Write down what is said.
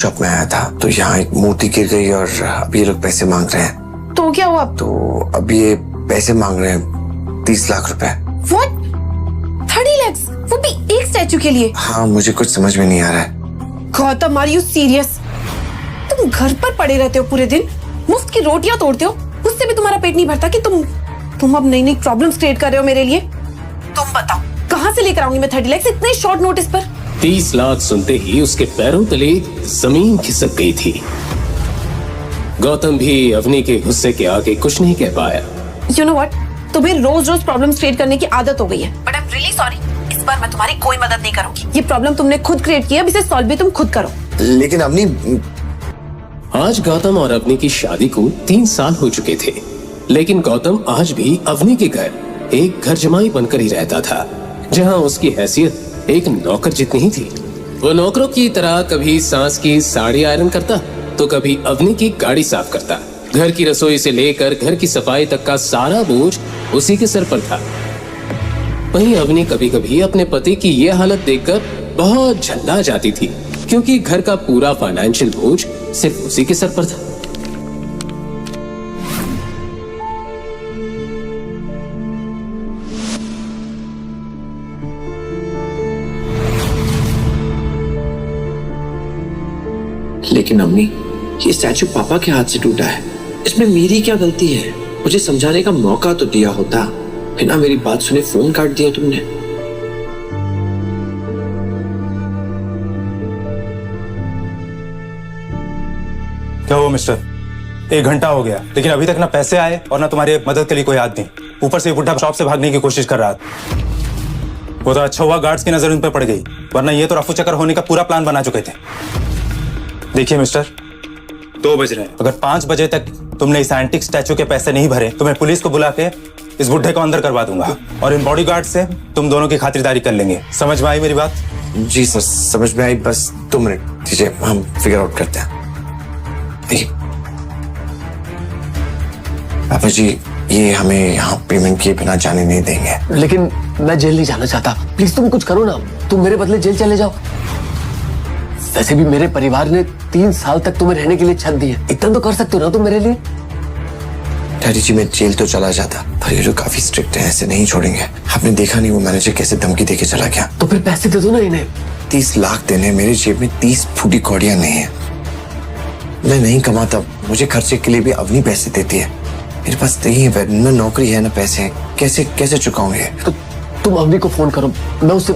जब मैं आया था तो यहाँ एक मूर्ति गिर गई और अब ये लोग पैसे मांग रहे हैं। तो क्या हुआ? तो अब ये पैसे मांग रहे हैं 30 लाख रुपए। What? 30 lakhs? वो भी एक स्टैचू के लिए? हाँ, मुझे कुछ समझ में नहीं आ रहा है। Gautam, are you serious? तुम घर पर पड़े रहते हो पूरे दिन, मुफ्त की रोटियां तोड़ते हो, उससे भी तुम्हारा पेट नहीं भरता कि तुम अब नई नई प्रॉब्लम्स क्रिएट कर रहे हो मेरे लिए। तुम बताओ कहाँ से लेकर आऊंगी मैं 30 lakhs इतने शॉर्ट नोटिस पर? 30 लाख सुनते ही उसके पैरों तले जमीन खिसक गई थी। गौतम भी अवनी के गुस्से के आगे कुछ नहीं कह पाया। You know what? तुम्हें रोज रोज प्रॉब्लम्स क्रिएट करने की आदत हो गई है। But I am really sorry, इस बार मैं तुम्हारी कोई मदद नहीं करूंगी। ये प्रॉब्लम तुमने खुद क्रिएट की है, अब इसे सॉल्व भी तुम खुद करो। लेकिन अपनी आज गौतम और अवनी की शादी को 3 साल हो चुके थे, लेकिन गौतम आज भी अवनी के घर एक घर जमाई बनकर ही रहता था, जहां उसकी हैसियत एक नौकर जितनी ही थी। वो नौकरों की तरह कभी सांस की साड़ी आयरन करता तो कभी अवनी की गाड़ी साफ करता। घर की रसोई से लेकर घर की सफाई तक का सारा बोझ उसी के सर पर था। वहीं अवनी कभी कभी अपने पति की ये हालत देखकर बहुत झल्ला जाती थी, क्योंकि घर का पूरा फाइनेंशियल बोझ सिर्फ उसी के सर पर था। लेकिन अम्मी, ये स्टैचू पापा के हाथ से टूटा है, इसमें मेरी क्या गलती है? मुझे समझाने का मौका तो दिया होता, बिना मेरी बात सुने फोन काट दिया तुमने। क्या हुआ मिस्टर? 1 घंटा हो गया लेकिन अभी तक ना पैसे आए और ना तुम्हारी मदद के लिए कोई आदमी। ऊपर से बुढ़ा शॉप से भागने की कोशिश कर रहा था। वो तो अच्छा हुआ गार्ड्स की नजर उन पर पड़ गई, वरना ये तो रफू चक्कर होने का पूरा प्लान बना चुके थे। देखिए मिस्टर, 2 बज रहे हैं। अगर 5 बजे तक तुमने इस एंटिक स्टैचू के पैसे नहीं भरे तो मैं पुलिस को बुला के इस बुढ़े को अंदर करवा दूंगा और इन बॉडीगार्ड से तुम दोनों की खातिरदारी कर लेंगे। समझ में आई मेरी बात? जी सर, समझ में आई। बस 2 मिनट दीजिए, हम फिगर आउट करते हैं। पापा जी, ये हमें यहाँ पेमेंट किए बिना जाने नहीं देंगे। लेकिन मैं जेल नहीं जाना चाहता। प्लीज तुम कुछ करो ना, तुम मेरे बदले जेल चले जाओ। वैसे भी मेरे परिवार ने 3 साल तक तुम्हें रहने के लिए छत दी है, इतना तो कर सकते हो ना तुम मेरे लिए। डैडी जी, मैं जेल तो चला जाता, पर ये लोग काफी स्ट्रिक्ट हैं, ऐसे नहीं छोड़ेंगे। आपने देखा नहीं वो मैनेजर कैसे धमकी देके चला गया? तो फिर पैसे दे दो ना इन्हें। 30 लाख देने, मेरी जेब में 30 फूटी कौड़ियां नहीं है। मैं नहीं कमाता, मुझे खर्चे के लिए भी अवनी पैसे देती है। मेरे पास नहीं है, न नौकरी है न पैसे हैं। कैसे चुकाऊंगे? तो तुम अवनी को फोन करो, मैं उससे